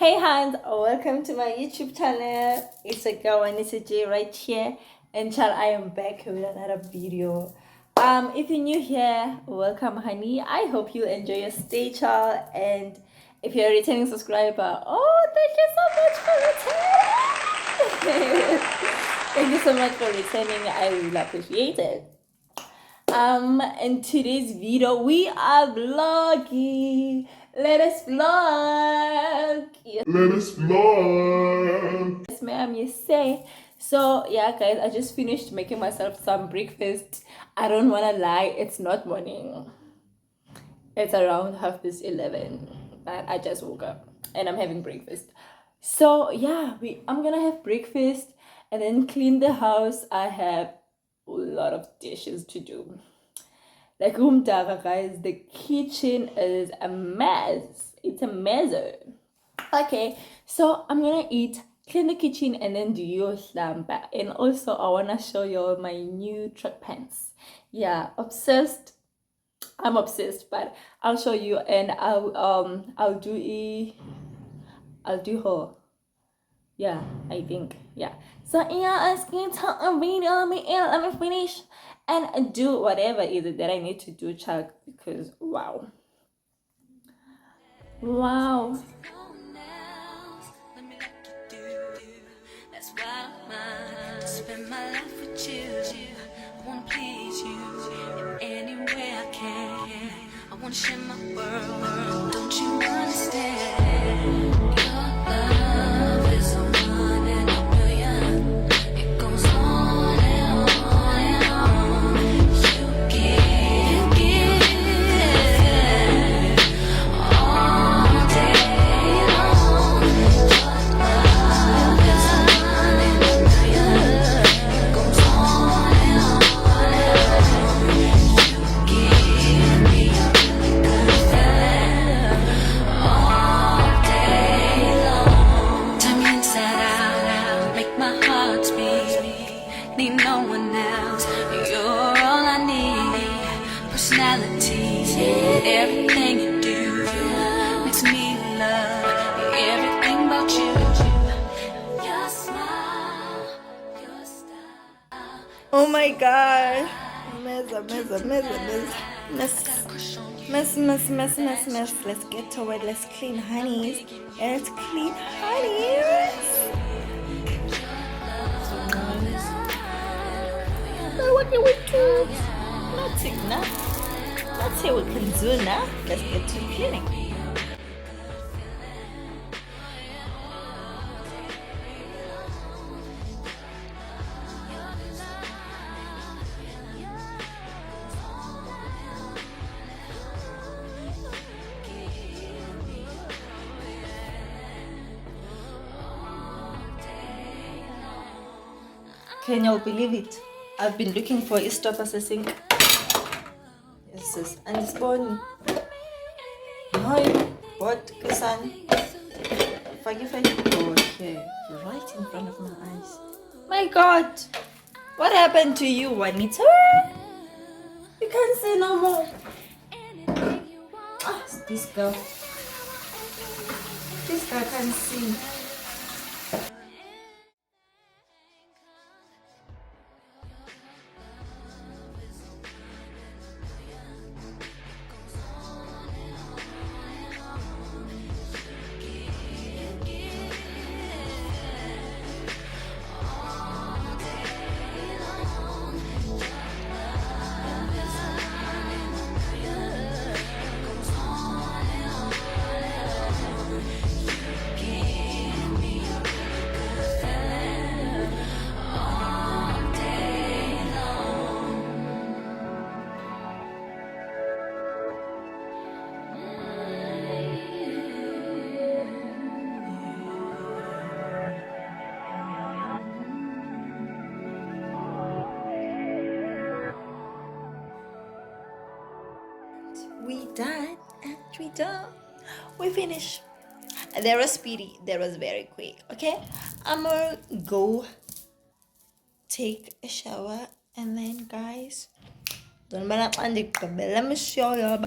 Hey Hans, welcome to my YouTube channel. It's a girl and it's a J right here, and child, I am back with another video. If you're new here, welcome honey. I hope you enjoy your stay, child, and if you're a returning subscriber, oh, thank you so much for returning. Thank you so much for returning. I really appreciate it. In today's video we are vlogging. Let us vlog. Yes. Let us vlog. Yes ma'am, you say. So yeah guys, I just finished making myself some breakfast. I don't wanna lie, it's not morning, it's around 11:30, but I just woke up and I'm having breakfast. So yeah, I'm gonna have breakfast and then clean the house. I have a lot of dishes to do. Like guys, the kitchen is a mess. It's a mess. Okay, so I'm gonna eat clean the kitchen and then do your slamba. And also I want to show you my new track pants. Yeah, obsessed. I'm obsessed, but I'll show you, and I'll do her. Yeah, I think. Yeah. So yeah, asking to video me and let me finish and do whatever it is that I need to do, child, because wow. Wow. Spend my life with you. I wanna please you in any way I can. I wanna share my world. Don't you understand? Your love is a one in a million. It goes on and on and on. You give all day long. Your love is a one in a million. It goes on and on and on. You give me a really good feeling all day long. Turn me inside out, make my heart speak. Need no one else, you're all I need. Personality, everything you do makes me love everything about you. Your smile, your style. Oh my god. Mess. Let's get to it. Let's clean honeys. Let's clean honeys. So what can we do? Nothing now. Let's see what we can do now. Let's get to cleaning. Can y'all believe it? I've been looking for a stop as a sink. Yes, and it's born. Hi, what, Kasan? Forgive me. Okay, right in front of my eyes. My God, what happened to you, Juanita? You can't say no more. Ah, this girl. This girl can't sing. We done, and we done. We finished. That was speedy. That was very quick. Okay, I'm gonna go take a shower, and then guys, don't let me show you.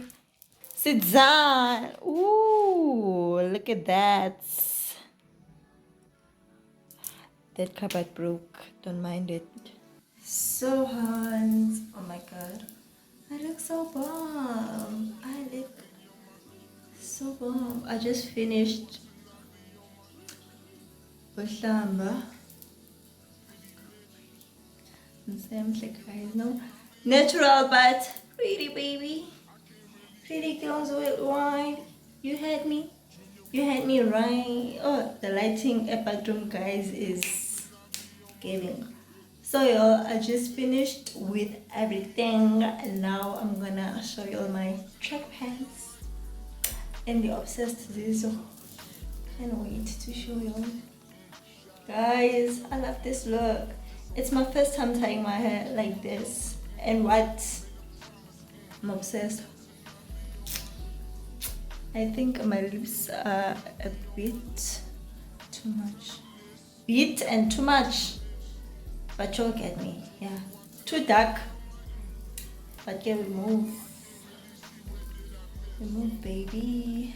Sit down. Ooh, look at that. That cupboard broke. Don't mind it. So Hans, oh my god, I look so bomb. I look so bomb. I just finished Bushamba. Same like guys, no natural but pretty baby. Pretty girls with wine. You had me. You had me right. Oh, the lighting at bathroom guys is giving. So y'all, I just finished with everything, and now I'm gonna show you all my track pants and the obsessed Zizo. Can't wait to show y'all. Guys, I love this look. It's my first time tying my hair like this, and what? I'm obsessed. I think my lips are a bit too much. bit and too much, but you'll get me. Yeah, too dark, but can remove, baby.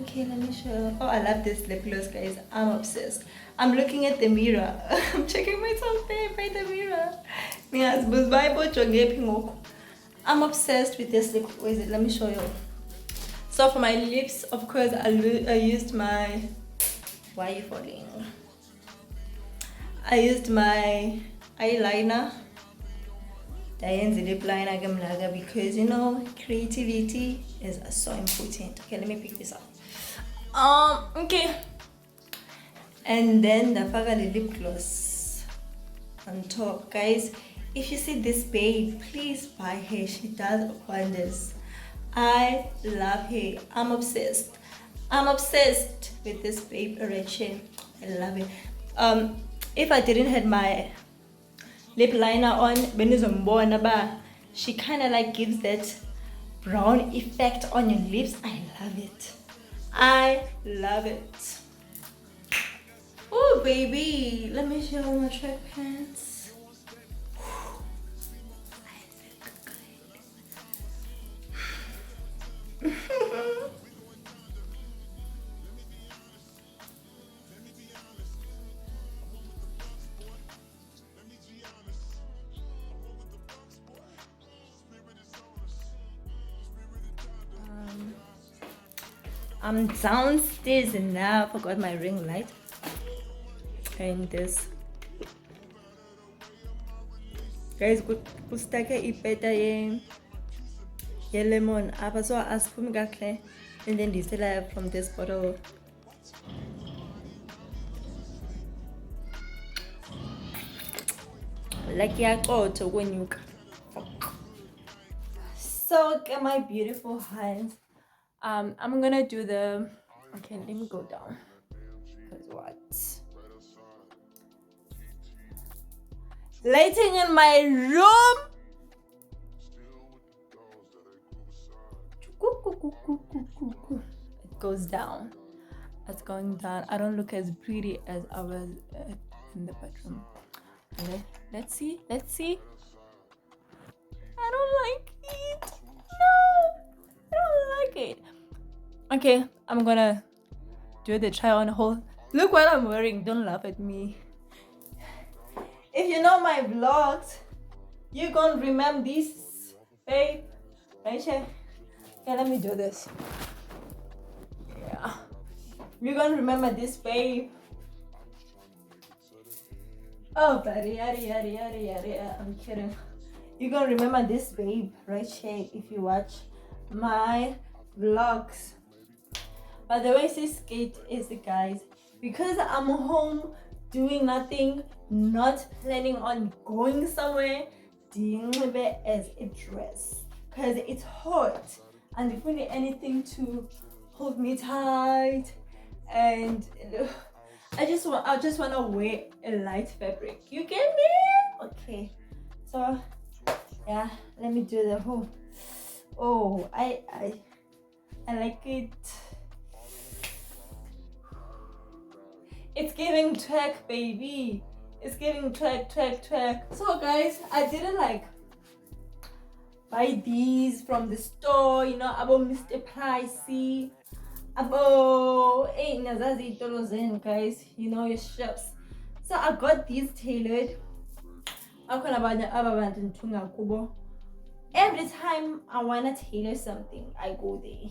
Okay, let me show. Oh, I love this lip gloss, guys. I'm obsessed. I'm looking at the mirror. I'm checking myself there by the mirror. Yes, but I'm obsessed with this lip. Where is it? Let me show you. So for my lips, of course, I used my. Why are you falling? I used my eyeliner. Diane's lip liner because you know creativity is so important. Okay, let me pick this up. Okay. And then the Fagale lip gloss on top, guys. If you see this babe, please buy her. She does wonders. I love her. I'm obsessed. I'm obsessed with this babe Rachel. I love it. If I didn't have my lip liner on, she kind of like gives that brown effect on your lips. I love it. I love it. Oh baby, let me show you my track pants. I'm downstairs now. I forgot my ring light. And this. Guys, kustake ipeta ye lemon. So I spoon gakle. And then this from this bottle. Like ya go to when you. So get my beautiful hands. I'm gonna do the. Okay, let me go down. Cause what? Lighting in my room. It goes down. It's going down. I don't look as pretty as I was in the bedroom. Okay, let's see. Let's see. I don't like it. No, I don't like it. Okay, I'm gonna do the try on haul. Look what I'm wearing. Don't laugh at me. If you know my vlogs, you're gonna remember this, babe. Right here. Okay, let me do this. Yeah. You're gonna remember this, babe. Oh, buddy, yada. I'm kidding. You're gonna remember this, babe, right here if you watch my vlogs. By the way, this skate is, guys, because I'm home doing nothing, not planning on going somewhere, dingle as a dress because it's hot and if we need anything to hold me tight, and I just want to wear a light fabric. You get me? Okay, so yeah, let me do the whole. Oh, I like it. It's giving track, baby. It's giving track. So guys, I didn't like buy these from the store, you know, about Mr. Pricey. About guys, you know, your shops. So I got these tailored. Every time I wanna tailor something, I go there.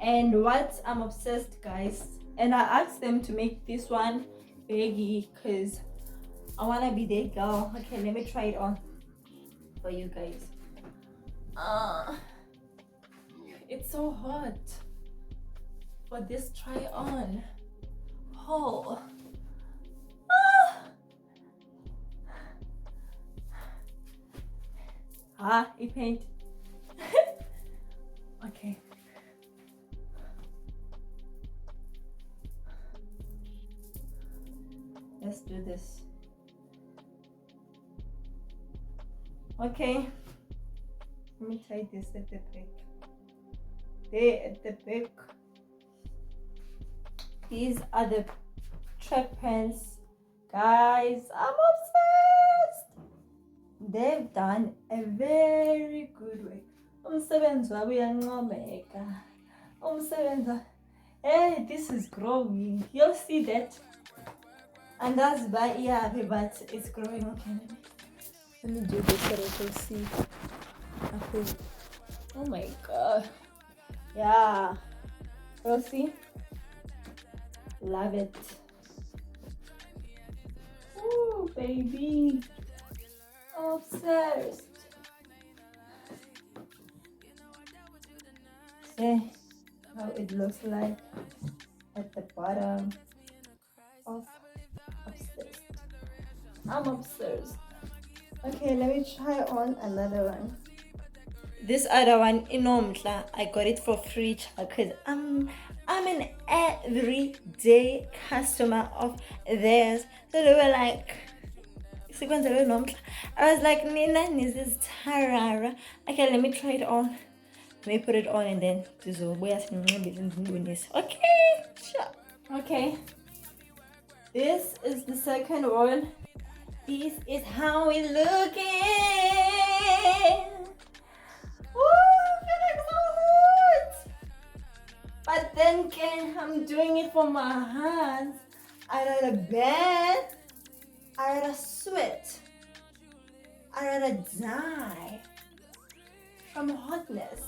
And what I'm obsessed, guys, and I asked them to make this one baggy because I wanna be their girl. Okay, let me try it on for you guys. It's so hot for this try on. Oh. It paint. Okay. Let's do this. Okay. Let me tie this at the back. There at the back. These are the track pants Guys, I'm obsessed. They've done a very good work. Umsebenzi wabo uyancomeka. Hey, this is growing. You'll see that. And that's by yeah, but it's growing. Okay, let me do this so that you'll see. Okay. Oh my god. Yeah. You'll see. Love it. Ooh, baby. Obsessed. See how it looks like at the bottom of obsessed. I'm obsessed. Okay, let me try on another one. This other one, inomhla, I got it for free because I'm an everyday customer of theirs. So they were like, I was like, Nina, this is tarara. Okay, let me try it on. Let me put it on and then okay, sure. Okay, this is the second one. This is how it's looking. Ooh, feeling so hot. But then I'm doing it for my hands. I rather bend. I rather sweat. I rather die from hotness.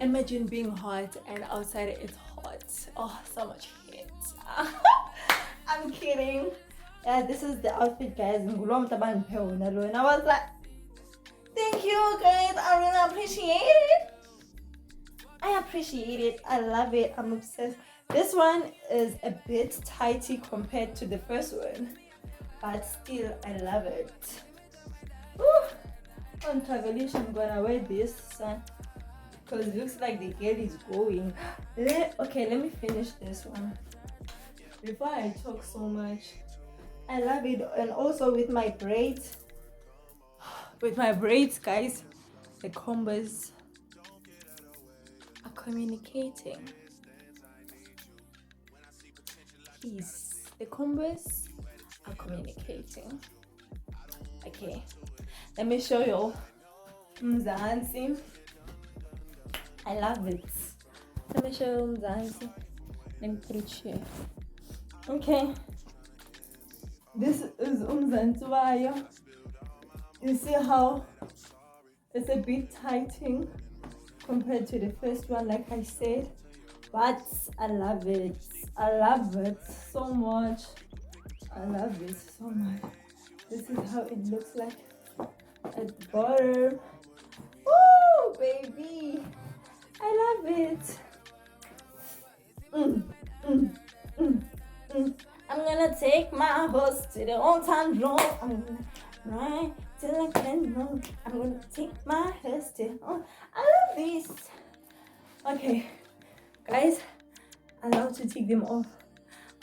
Imagine being hot and outside it's hot. Oh, so much heat. I'm kidding. Yeah, this is the outfit, guys. And I was like, thank you, guys. I really appreciate it. I appreciate it. I love it. I'm obsessed. This one is a bit tighty compared to the first one, but still, I love it. On travelation, I'm gonna wear this because it looks like the girl is going. Okay, let me finish this one before I talk so much. I love it. And also with my braids, guys, the combos are communicating. Please, the combos are communicating. Okay, let me show you mzansi. I love it. Let me show you mzansi. Let me put it here. Okay, this is umzansi wayo. You see how it's a bit tightening compared to the first one, like I said, but I love it. I love it so much. I love it so much. This is how it looks like at the bottom. Woo, baby! I love it. I'm gonna take my horse to the old town road. I'm gonna ride till I can run. I'm gonna take my horse to oh, I love this. Okay, guys, allow to take them off.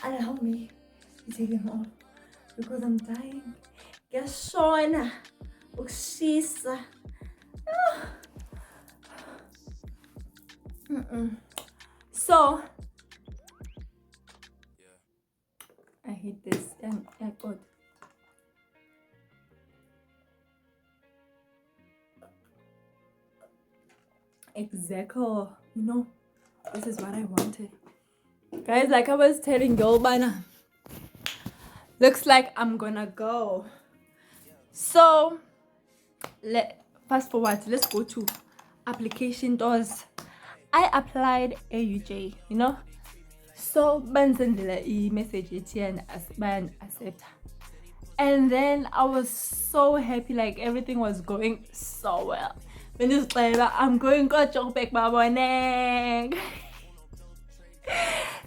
Allow me to take them off because I'm dying. Gashona, ushisa. So I hate this and God. Exactly, you know, this is what I wanted, guys. Like I was telling y'all, bana, looks like I'm gonna go. So fast forward, let's go to application doors. I applied AUJ, you know, so banzendela message and accept. And then I was so happy, like everything was going so well. When it's like I'm going to Joburg, my morning.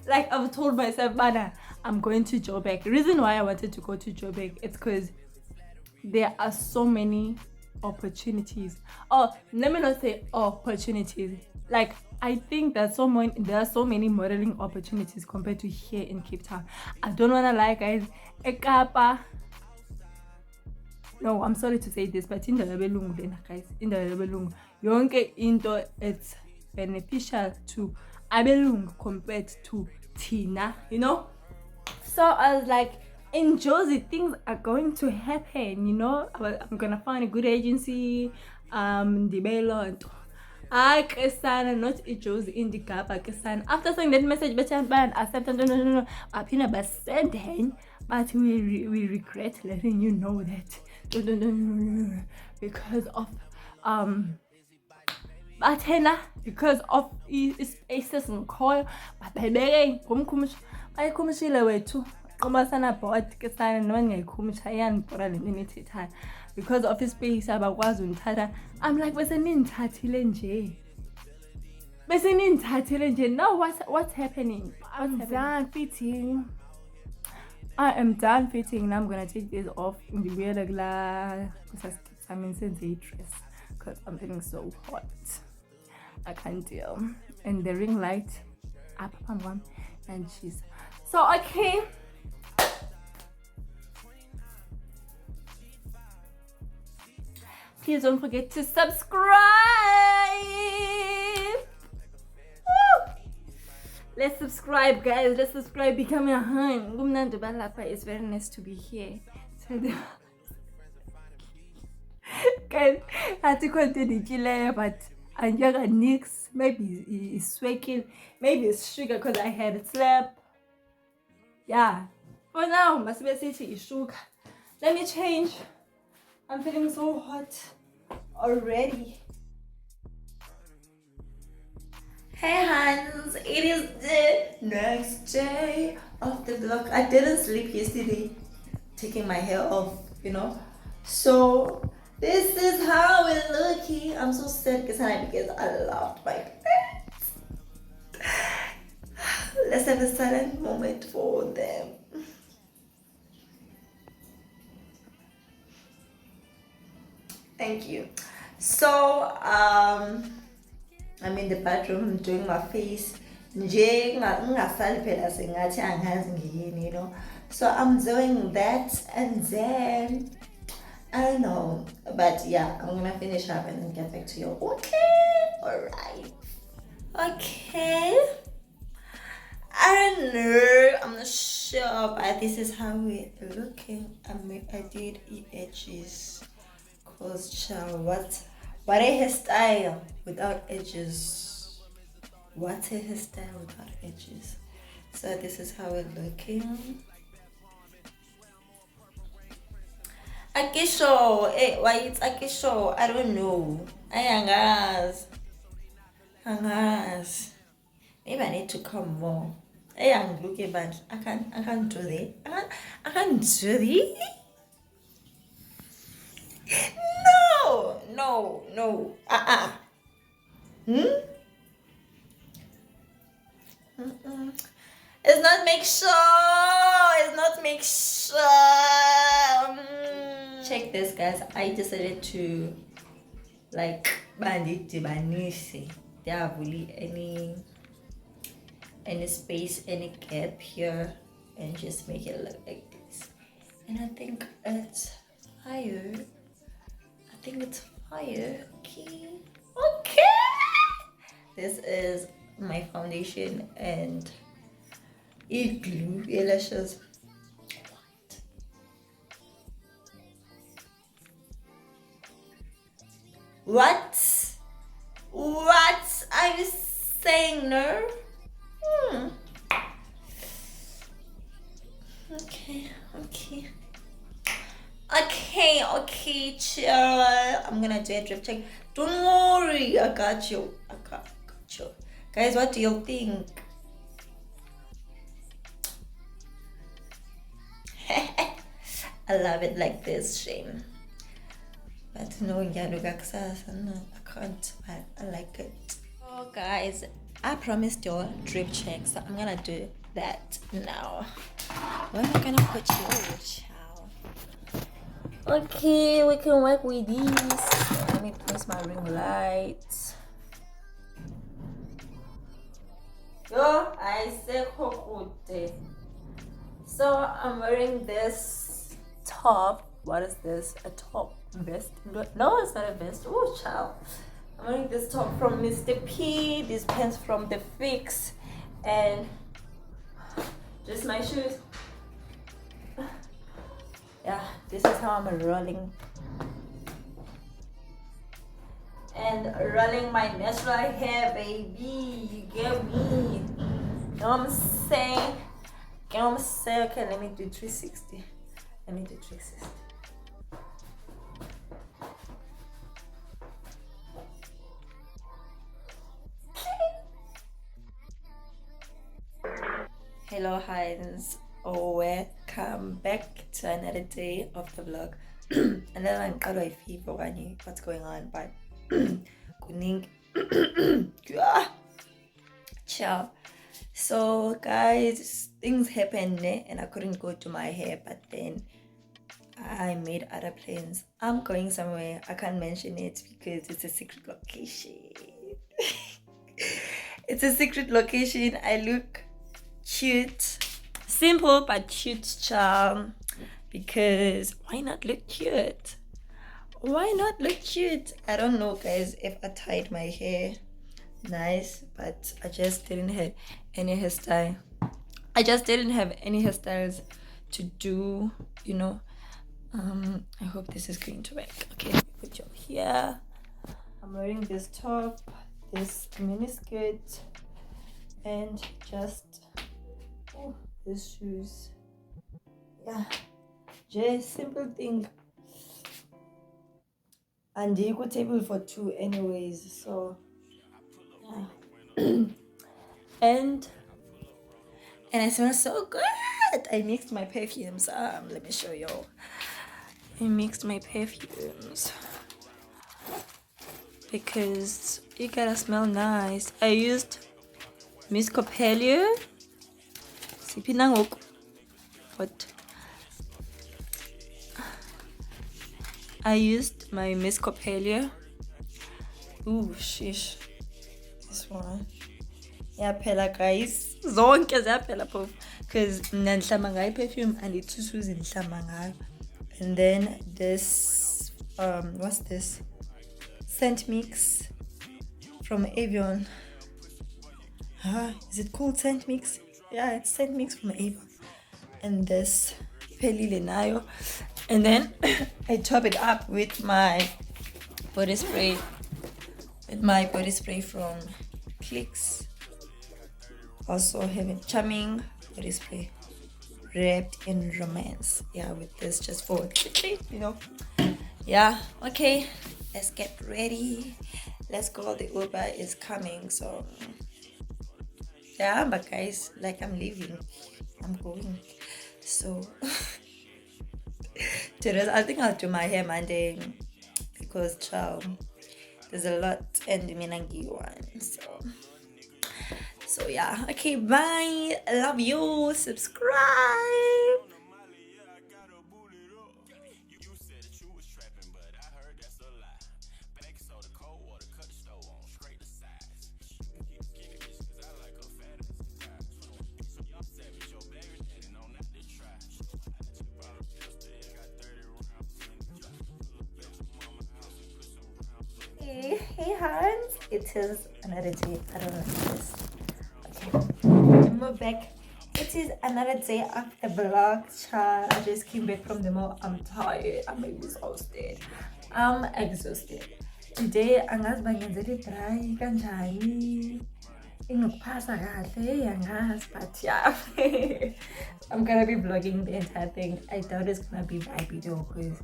Like I've told myself, man, I'm going to Joburg. The reason why I wanted to go to Joburg is because there are so many opportunities. Oh, let me not say opportunities. Like I think there are so many modeling opportunities compared to here in Cape Town. I don't wanna lie, guys. Ekapa. No, I'm sorry to say this, but in the Lebelungu, guys, in the Lebelungu, yonke into it's beneficial to Abelungu compared to Tina, you know. So I was like, in Josie, things are going to happen, you know. I'm gonna find a good agency, Dibelo. Kesana, not a Josie in the Gaba Kesana. After sending that message, but I said, no. Apina but send him, but we regret letting you know that. No. Because of bathena, because of spaces and call, but baby, bayikhumishile wethu qomasana bot ke sana noma ngiyayikhumsha yanibhora le nto nithethayo because of ispace abakwazi ungithatha. I'm like bese ninithathile nje now what's happening? I'm done fitting. I am done fitting. Now I'm gonna take this off in the weird I'm in sensei dress because I'm feeling so hot. I can't deal. And the ring light up on one and she's so okay. Please don't forget to subscribe. Woo! Let's subscribe, guys. Let's subscribe. Become a hun. It's very nice to be here. Guys, I had to continue, but I got nix. Maybe it's swaking. Maybe it's sugar because I had it slap. Yeah. For now, my specialty is sugar. Let me change. I'm feeling so hot already. Hey Hans, it is the next day of the vlog. I didn't sleep yesterday, taking my hair off, you know. So this is how we're looking. I'm so sad because I loved my pets. Let's have a silent moment for them. Thank you. So I'm in the bathroom doing my face, you know. So I'm doing that and then I don't know, but yeah, I'm gonna finish up and then get back to you. Okay, alright. Okay. I don't know, I'm not sure, but this is how we're looking. I did edges. Cause child, what a hairstyle without edges. What a hairstyle without edges. So this is how we're looking. Akisho, why it's Akisho? I don't know. Angas. Maybe I need to come more. I'm looking, but I can't do that. I can't do that. No. It's not make sure. Check this, guys. I decided to like banisi. There are really any space, any gap here, and just make it look like this. And I think it's fire. Okay. This is my foundation and glue eyelashes. What are you saying, no? Okay, chill. I'm gonna do a drip check. Don't worry, I got you. Guys, what do you think? I love it like this, Shane. But no, I can't. I like it. Oh, guys, I promised you a drip check, so I'm gonna do that now. Where am I gonna put you, child? Okay, we can work with these. Let me place my ring light. Yo, I say kokote. So I'm wearing this top. What is this? A top vest? No, it's not a vest. Oh, child. I'm wearing this top from Mr. P. These pants from the Fix, and just my shoes. This is how I'm rolling. And rolling my natural hair, baby. You get me? Know what I'm saying? You know what I'm saying? Okay, let me do 360. Let me do 360. Hello, huns. Welcome back to another day of the vlog. Another one, how do I feel for one? What's going on? But kuning. Ciao. So, guys, things happened and I couldn't go to my hair, but then I made other plans. I'm going somewhere. I can't mention it because it's a secret location. It's a secret location. I look cute, simple but cute, charm. Because why not look cute? Why not look cute? I don't know, guys, if I tied my hair nice, but I just didn't have any hairstyle. I just didn't have any hairstyles to do, you know. I hope this is going to work. Okay, let me put you up here. I'm wearing this top, this mini skirt, and just these shoes. Yeah, just simple thing. And you could table for two anyways, so yeah. and I smell so good. I mixed my perfumes. Let me show you. I mixed my perfumes because you gotta smell nice. I used Miss Coppelia. What? I used my Miss Coppelia. Ooh, sheesh. This one. Yeah, phela guys. Zonke ziyaphela phofu. Because nanhlamba ngayo perfume and it's Susie nhlamba ngayo. And then this what's this? Scent mix from Avion. Is it called scent mix? Yeah, it's scent mix from Avion. And this Pelile Nayo. And then I top it up with my body spray. With my body spray from Clicks. Also having charming body spray wrapped in romance. Yeah, with this just for you know. Yeah, okay, let's get ready. Let's go. The Uber is coming, so yeah, but guys, like I'm leaving, I'm going. So today I think I'll do my hair Monday because there's a lot and Minangi one. So yeah, okay, bye. I love you. Subscribe. Hey Hans, it is another day. I don't like this. Okay, move back. It is another day of the vlog, child. I just came back from the mall. I'm tired. I'm exhausted. Today angazi bangenzele braai kanjani. Ingikuphasa kahle angazi, but yeah. I'm gonna be vlogging the entire thing. I doubt it's gonna be my video because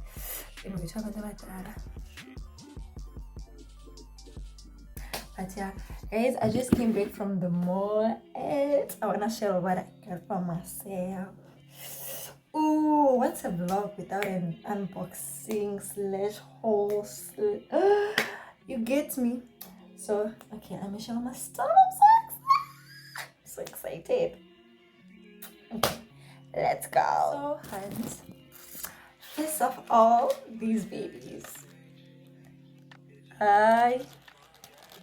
but yeah, guys, I just came back from the mall and I wanna share what I got for myself. Ooh, what's a vlog without an unboxing / haul? You get me? So, okay, let me show my stuff. I'm so excited. Okay, let's go. So, Hans, first of all, these babies.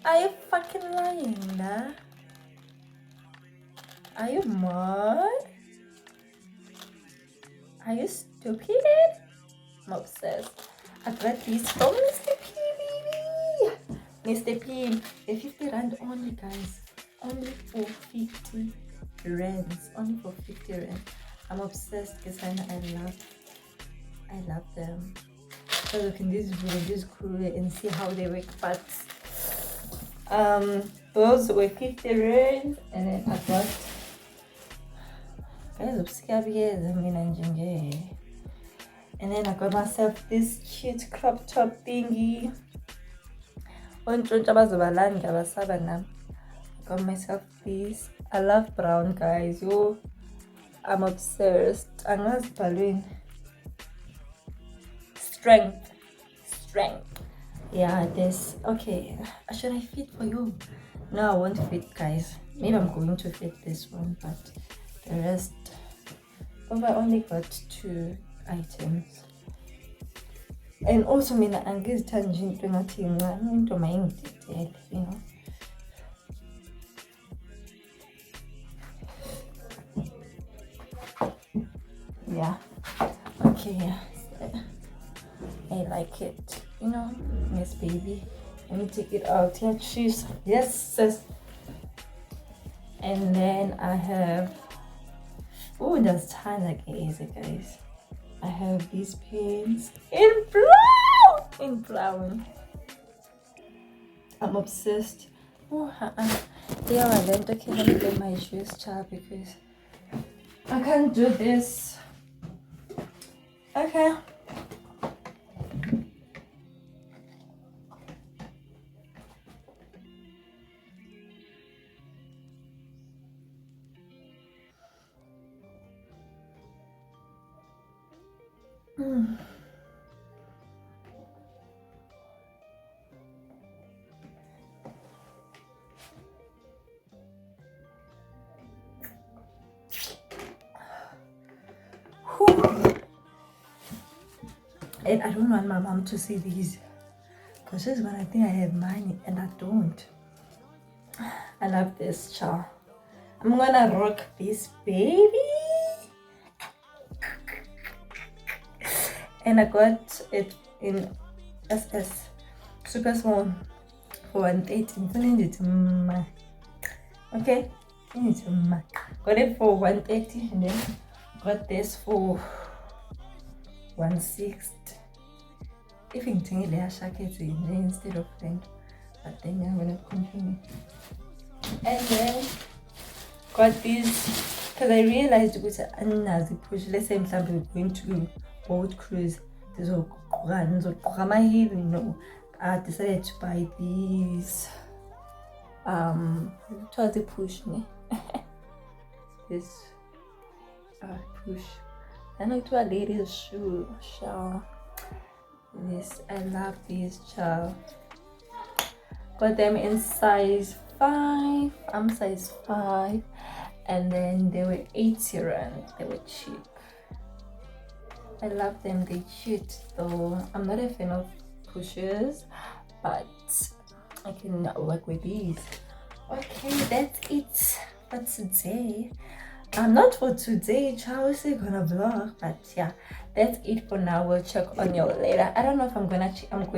Are you fucking lying, nah? Are you mad? Are you stupid? I'm obsessed. I got these from Mr. P, baby. Mr. P, they're 50 rand only, guys. Only for 50 rands. Only for 50 rand. I'm obsessed because I love I love them. So look in this video, just cool and see how they work. But those were 50 rands, and then I got and then I got myself this cute crop top thingy. I got myself this. I love brown, guys. Yo, I'm obsessed. Strength. Yeah, this. Okay, should I fit for you? No, I won't fit, guys. Maybe I'm going to fit this one, but the rest. Oh, I only got 2 items. And also, mina angizithandi into engathi incane, into mayingidedele, you know. Yeah. Okay, yeah. I like it, you know. Yes, baby. Let me take it out. Yeah, cheese. Yes, sis. And then I have, oh, there's tons of easy, guys. I have these pins in brown. I'm obsessed. Oh, yeah, I learned. Okay, let me get my shoes, child, because I can't do this. Okay. And I don't want my mom to see these, because she's gonna think I have money, and I don't. I love this, child. I'm gonna rock this, baby. And I got it in SS, super small, for 130. Okay, got it for 130, and then got this for 160. If you think they are shackets instead of them, but then I'm gonna continue. And then got these, because I realized with another push. Let's say we're going to boat cruise. There's a you know. I decided to buy these. It was a push me. This push. I know it was a lady's shoe. This, I love these, child. Got them in size 5. I'm size 5, and then they were 80 rand. They were cheap. I love them. They're cute though. I'm not a fan of pushes, but I can work with these. Okay, that's it for today. Not for today, child. We're gonna vlog, but yeah, that's it for now. We'll check on you later. I don't know if I'm going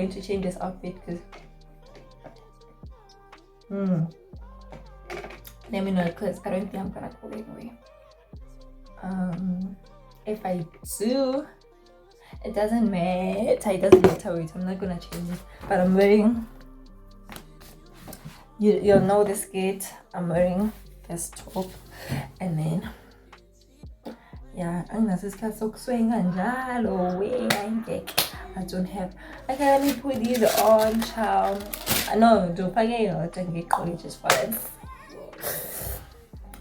to change this outfit, because let me know, because I don't think I'm gonna go anyway. If I do, it doesn't matter. It doesn't matter. Wait, I'm not gonna change it. But I'm wearing. You'll know the skirt. I'm wearing this top, and then yeah, I don't have. Okay, let me put these on, child. No, don't forget your just fine.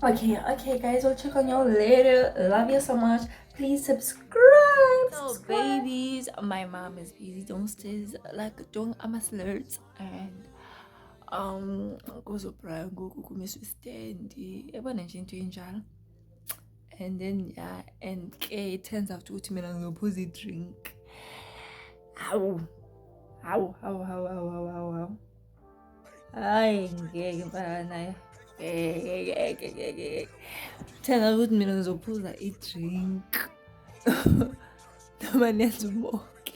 Okay, guys, we'll check on you later. Love you so much. Please subscribe. So, babies, my mom is busy downstairs, like doing slurs, and goes to Braai, go miss stand, and then yeah, and it turns out to me an opposite drink. Ow. Ay, ngeke turns out ukuthi mina ngizophuza i-drink noma nenza umoke.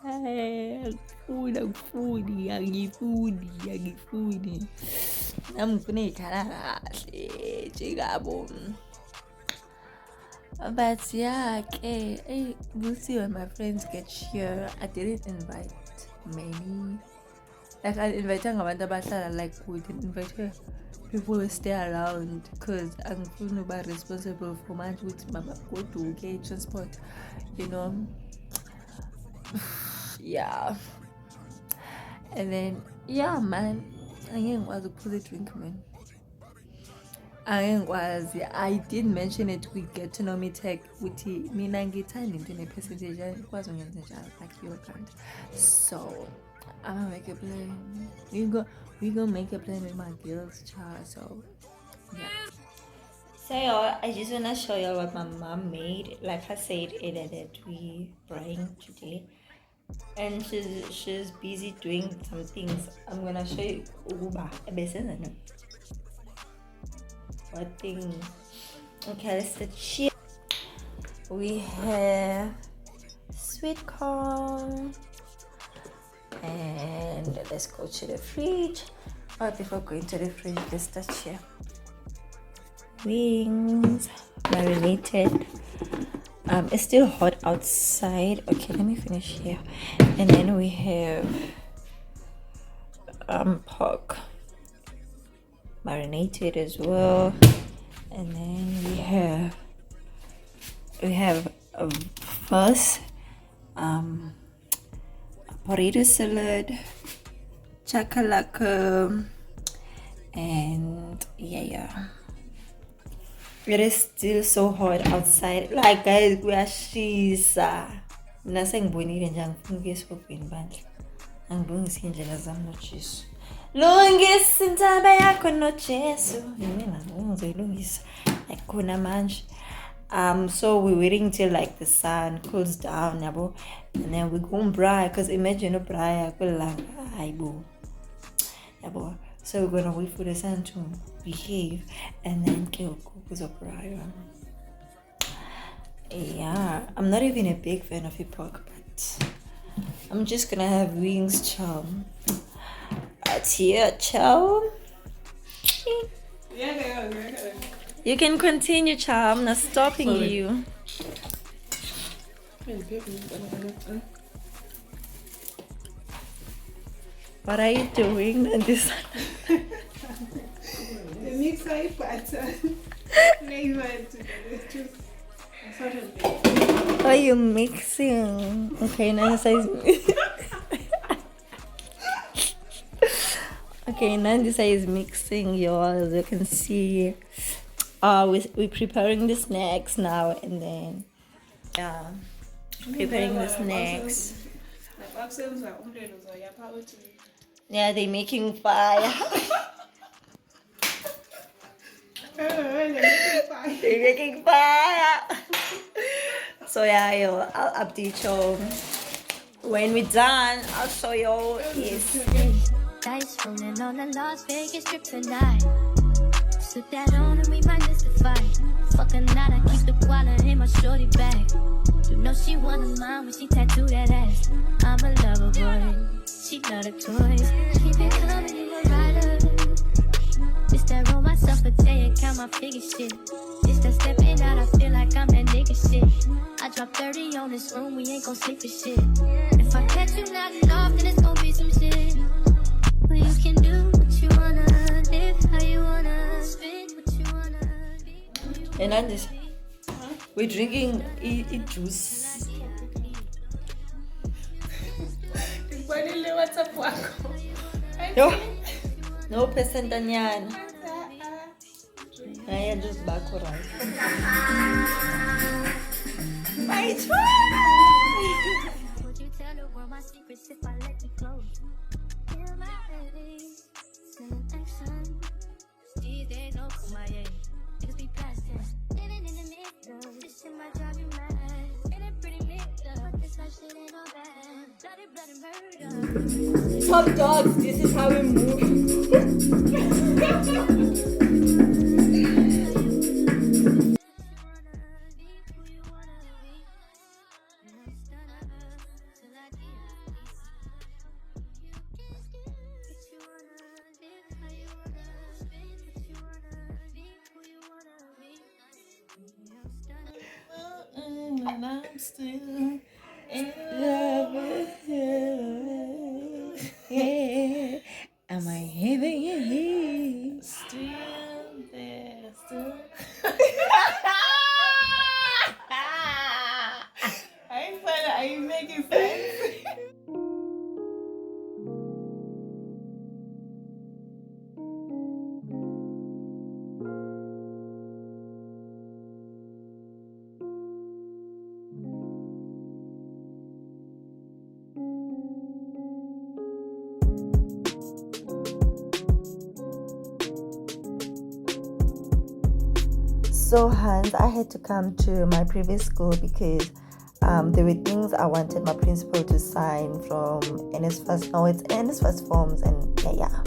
Angifuni nami ngifuna ey'khala kahle njengabo. But yeah, okay. We'll see when my friends get here. I didn't invite many. Like I invited abantu abahlala like we didn't invite people who stay around because I'm going to be responsible for my mama go to get transport, you know. Yeah. And then yeah man, angeke ngikwazi ukuphuza drink man. I did mention it we get to know me tech ukuthi mina ngithanda into ne-percentage ikwazi ungenza njalo like your grant. So I'm gonna make a plan. We gonna make a plan with my girls child. So yeah. So y'all, I just wanna show y'all what my mom made. Like I said earlier that we braaiing today. And she's busy doing some things. I'm gonna show you Uba. What thing? Okay, let's start here. We have sweet corn, and let's go to the fridge. But before going to the fridge, let's start here. Wings, marinated. It's still hot outside. Okay, let me finish here. And then we have pork, marinated as well. And then we have a first a potato salad, chakalaka, and yeah. It is still so hot outside. Like guys, we are shisa. Mina sengibonile nje angifuni ukuyesifobhini bandla. Angilungise indlela zami noJesu. Lungisa intaba yakho noJesu. Mina ngizoyilungisa like khona manje. So we're waiting till like the sun cools down, yabo. And then we go braai, because imagine a braai akulanga hayibo. Yabo. So we're gonna wait for the sun to behave and then kill goes up braai. Yeah, I'm not even a big fan of hip hop, but I'm just gonna have wings, chow. That's here, chow. You can continue, chow. I'm not stopping you. What are you doing? And this. The mixer pattern. Are you mixing? Okay, now this is. Okay, now this is mixing, y'all. As you can see, we're preparing the snacks now, and then preparing the snacks. Yeah, they're making fire. They're making fire. So yeah, yo, I'll update you when we're done. I'll show you is dice rolling on a Las Vegas trip tonight. Slip that on and we might miss the fight. Fucking night, I keep the koala in my shorty bag. You know she wanna mine when she tattooed that ass. I'm a lover boy, she love the toys. Keep it coming, you a rider. This that roll myself a day and count my figure shit. This that stepping out, I feel like I'm that nigga shit. I drop 30 on this room, we ain't gon' sleep for shit. If I catch you not enough, then it's gon' be some shit. Well, you can do what you wanna, live how you wanna, spit what you wanna be. And on this, we're drinking juice. No pesentanian. I am just back right. My try. Would you tell the world my secrets if I let you close? Feel my baby, sending action. These days no Kumaye, niggas be past tense. Living in the middle, this shit might drive you mad. Ain't it pretty mixed up? This life shit ain't all bad. Bloody murder. Top dogs, this is how we move. Still in love with you. Yeah. Am I having a hit? Still there, still. Are you making sense? So Hans, I had to come to my previous school because there were things I wanted my principal to sign from NS First. No, it's NS First forms, and yeah.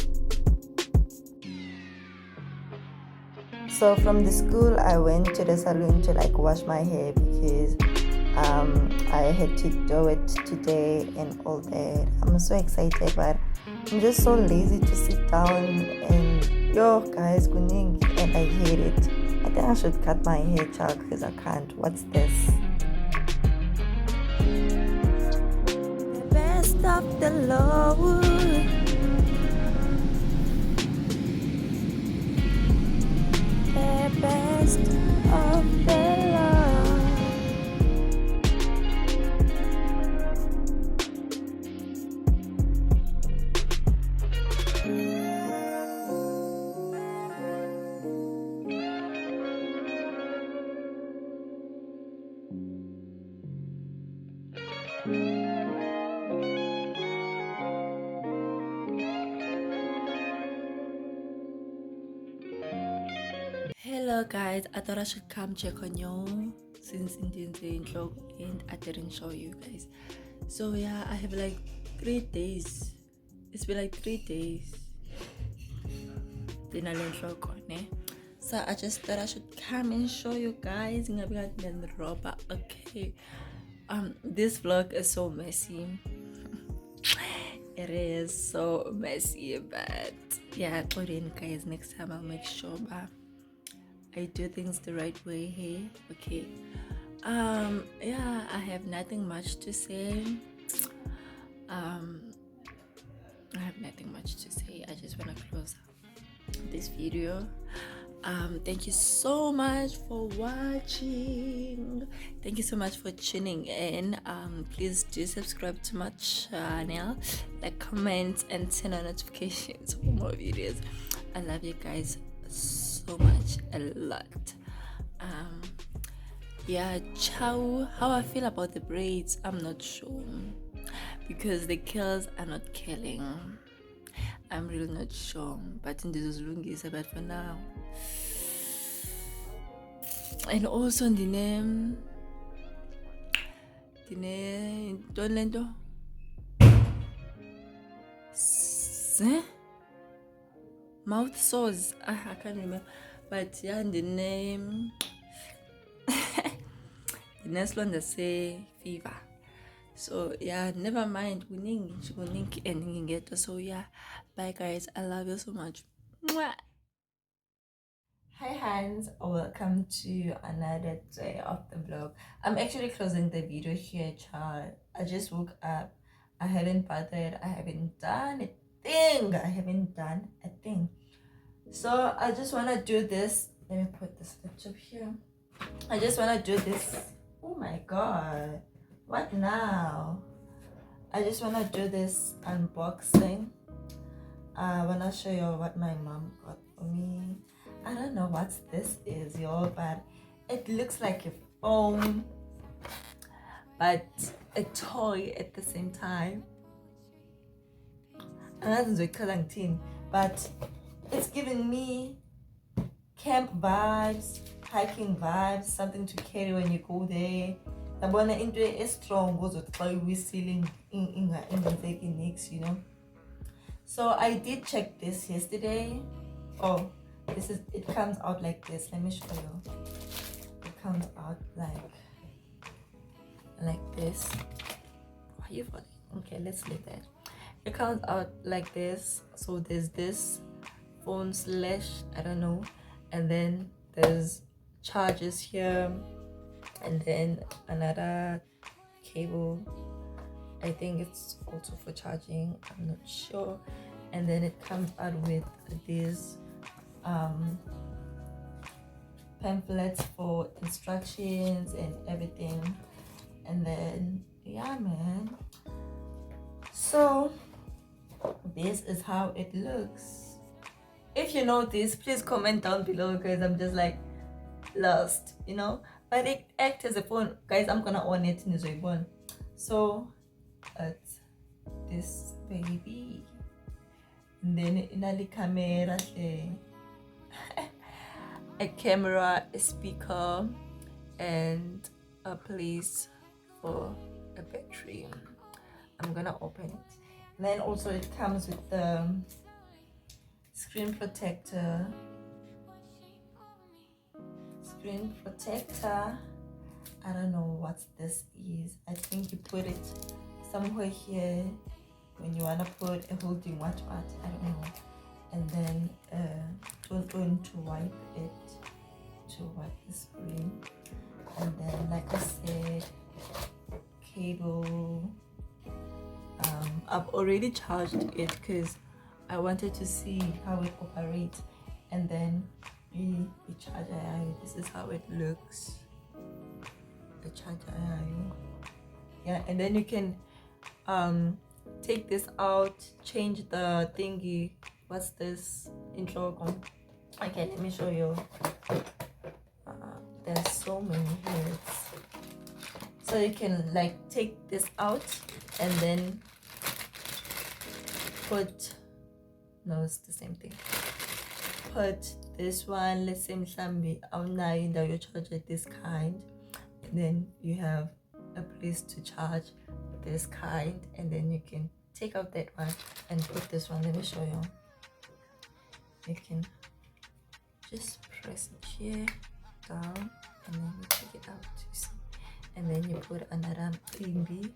So from the school, I went to the salon to like wash my hair because I had to do it today and all that. I'm so excited, but I'm just so lazy to sit down and yo guys, kuning, and I hate it. I think I should cut my hair, child, because I can't. What's this? The best of the Lord. The best of the Lord. Hello guys, I thought I should come check on you since inthe and I didn't show you guys. So yeah, I have like 3 days. It's been like 3 days. So I just thought I should come and show you guys. Okay. This vlog is so messy. It is so messy, but yeah, guys, next time I'll make sure I do things the right way. Hey, okay. Yeah, I have nothing much to say. I have nothing much to say. I just want to close this video. Thank you so much for watching. Thank you so much for tuning in. Please do subscribe to my channel, like, comment, and turn on notifications for more videos. I love you guys so much, a lot. Yeah, ciao. How I feel about the braids, I'm not sure because the curls are not killing. I'm really not sure, but in this is but for now. And also the name Donlendo mouth sores. I can't remember, but yeah, the name the next one they say fever. So yeah, never mind. So yeah, bye guys. I love you so much. Mwah. Hi Hans, welcome to another day of the vlog. I'm actually closing the video here, child. I just woke up. I haven't bathed. I haven't done a thing. So I just want to do this. Let me put this laptop here. I just want to do this. Oh my god. What now? I just want to do this unboxing. I want to show you what my mom got for me. I don't know what this is, y'all, but it looks like a phone, but a toy at the same time. And that's the color but it's giving me camp vibes, hiking vibes, something to carry when you go there. I want to into a strong goes with toy whistling in next, you know. So I did check this yesterday. Oh, it comes out like this. Let me show you. It comes out like this. Why are you funny? Okay, let's leave that. It comes out like this. So there's this phone slash, I don't know, and then there's charges here, and then another cable. I think it's also for charging, I'm not sure. And then it comes out with these pamphlets for instructions and everything. And then yeah, man, so this is how it looks. If you know this, please comment down below, because I'm just like lost, you know. But it acts as a phone, guys. I'm gonna on it in the one. So it's this baby, and then in the camera, a camera, a speaker, and a place for a battery. I'm gonna open it. And then also it comes with the screen protector. I don't know what this is. I think you put it somewhere here when you wanna put a holding what, I don't know. And then to wipe the screen. And then, like I said, cable. I've already charged it because I wanted to see how it operates. And then the charger, this is how it looks. The charger, yeah. And then you can take this out, change the thingy. What's this intro? Okay, let me show you. There's so many heads, so you can like take this out and then put, no, it's the same thing. Put this one, let's say mhlambi awunayo indawo yokucharge this kind, and then you have a place to charge this kind, and then you can take out that one and put this one. Let me show you. You can just press it here down, and then you take it out, you see, and then you put another thingy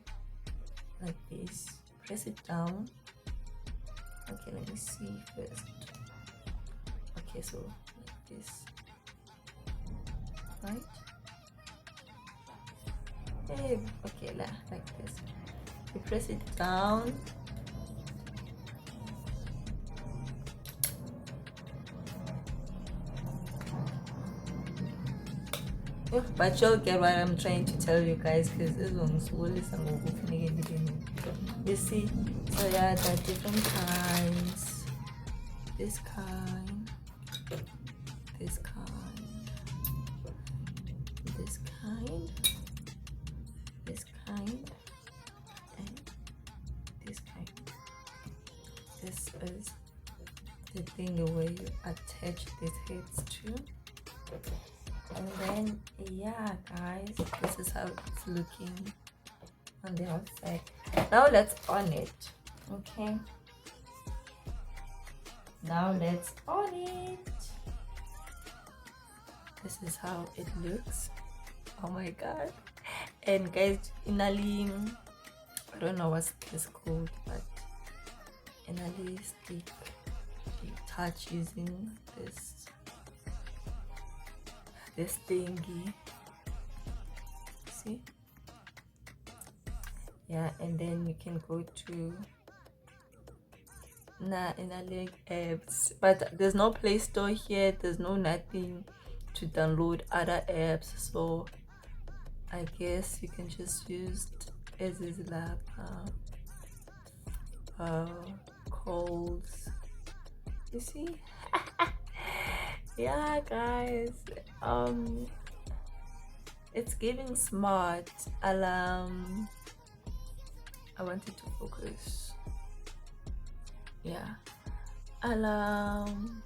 like this, press it down. Okay, let me see first. Okay, so like this, right? Hey, okay, like this. You press it down. But you'll get what I'm trying to tell you guys, because this one's really some. You see, so yeah, there are different kinds. This kind, this kind, this kind, this kind, and this kind. This is the thing where you attach these heads to. And then yeah, guys, this is how it's looking on the outside. Now let's on it. Okay, now let's on it. This is how it looks. Oh my god. And guys, inali, I don't know what's this called, but inali stick, you touch using this thingy, see? Yeah, and then you can go to leg apps, but there's no Play Store here, there's no nothing to download other apps, so I guess you can just use as is lab calls, you see? Yeah, guys, it's giving smart alarm. I wanted to focus. Yeah, alarm,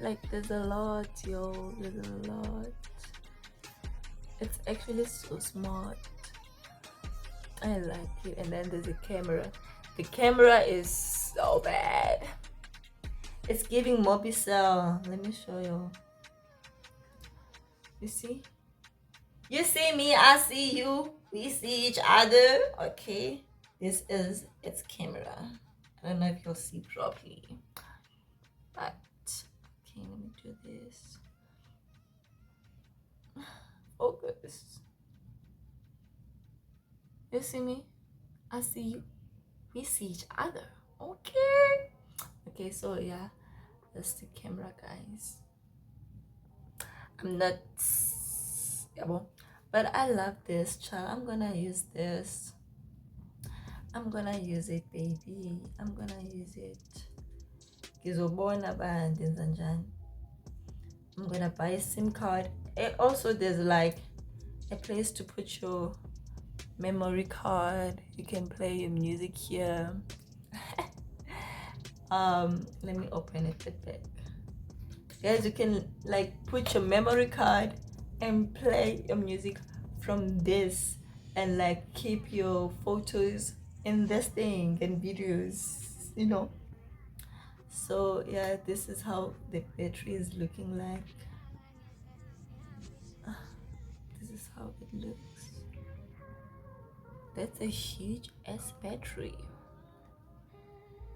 like there's a lot, yo, there's a lot. It's actually so smart. I like it. And then there's a camera. The camera is so bad. It's giving Mobicel. Let me show you. You see? You see me, I see you. We see each other. Okay. This is its camera. I don't know if you'll see properly. But okay, let me do this. Focus. You see me? I see you. We see each other. Okay. Okay, so yeah, that's the camera, guys. I'm not, but I love this child. I'm gonna use this. I'm gonna use it, baby. I'm gonna use it. I'm gonna buy a SIM card. Also, there's like a place to put your memory card. You can play your music here. Let me open it a bit. Guys, you can like put your memory card and play your music from this, and like keep your photos in this thing and videos, you know. So yeah, this is how the battery is looking like. This is how it looks. That's a huge ass battery.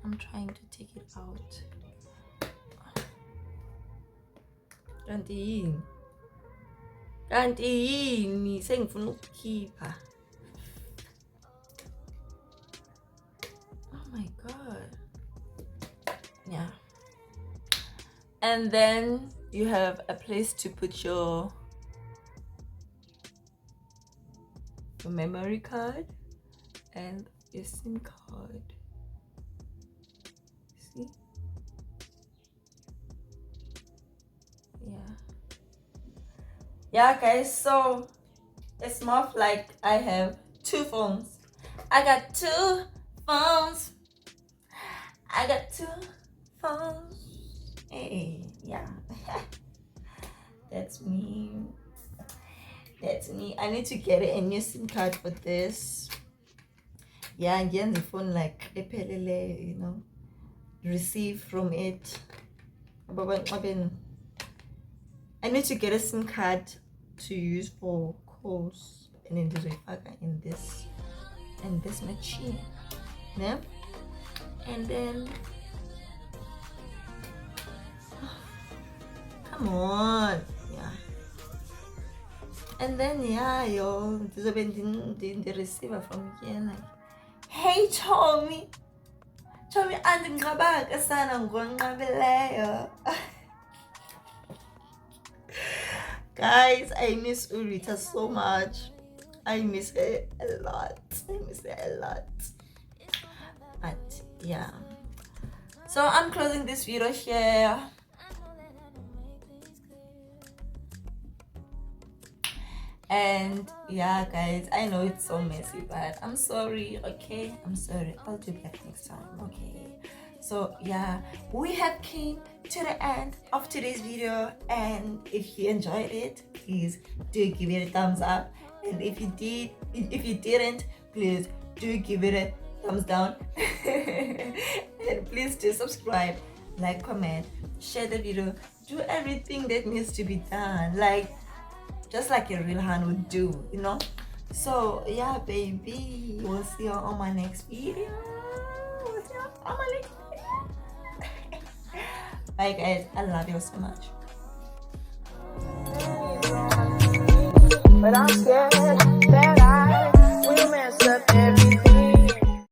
I'm trying to take it out. Kanti yini sengifuna ukukhipha. Oh my god. Yeah. And then you have a place to put your memory card and your SIM card. See? Yeah, guys, so it's more of like I have two phones. I got two phones. Hey, yeah. That's me. I need to get a new SIM card for this. Yeah, and get the phone like epelele, you know, receive from it. I need to get a SIM card to use for calls, and then there's in this machine. Yeah, and then come on, yeah, and then yeah, there's the receiver from here like, hey Tommy, andinqabanga sana ngonqabileyo. Guys, I miss Urita so much. I miss her a lot. But yeah. So I'm closing this video here. And yeah, guys, I know it's so messy, but I'm sorry, okay? I'm sorry. I'll do that next time, okay? So yeah, we have came to the end of today's video, and if you enjoyed it, please do give it a thumbs up, and if you didn't, please do give it a thumbs down. And please do subscribe, like, comment, share the video, do everything that needs to be done, like just like a real hand would do, you know. So yeah, baby, we'll see you on my next video. Bye guys, I love you so much. But I'm scared that I will mess up everything.